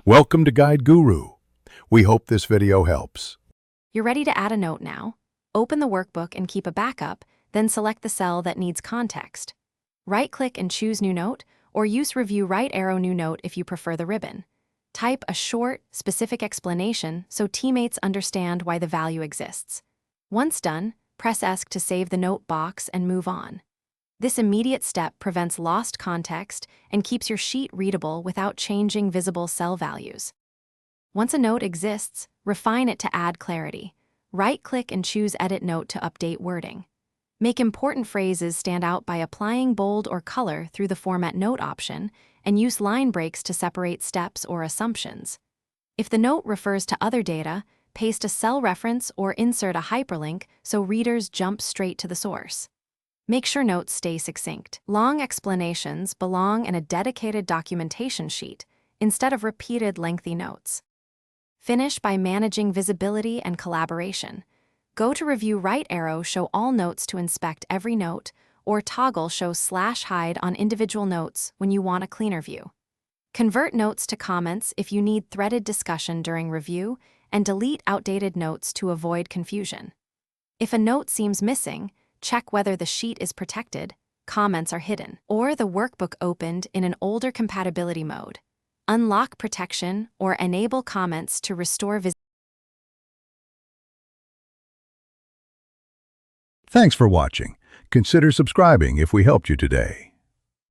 Welcome to Guide Guru. We hope this video helps. You're ready to add a note now. Open the workbook and keep a backup, then select the cell that needs context. Right-click and choose New Note, or use Review Right Arrow New Note if you prefer the ribbon. Type a short, specific explanation so teammates understand why the value exists. Once done, press Esc to save the note box and move on. This immediate step prevents lost context and keeps your sheet readable without changing visible cell values. Once a note exists, refine it to add clarity. Right-click and choose Edit Note to update wording. Make important phrases stand out by applying bold or color through the Format Note option, and use line breaks to separate steps or assumptions. If the note refers to other data, paste a cell reference or insert a hyperlink so readers jump straight to the source. Make sure notes stay succinct. Long explanations belong in a dedicated documentation sheet instead of repeated lengthy notes. Finish by managing visibility and collaboration. Go to Review Right Arrow Show All Notes to inspect every note, or toggle Show /Hide on individual notes when you want a cleaner view. Convert notes to comments if you need threaded discussion during review, and delete outdated notes to avoid confusion. If a note seems missing, check whether the sheet is protected, comments are hidden, or the workbook opened in an older compatibility mode. Unlock protection or enable comments to restore visibility. Thanks for watching. Consider subscribing if we helped you today.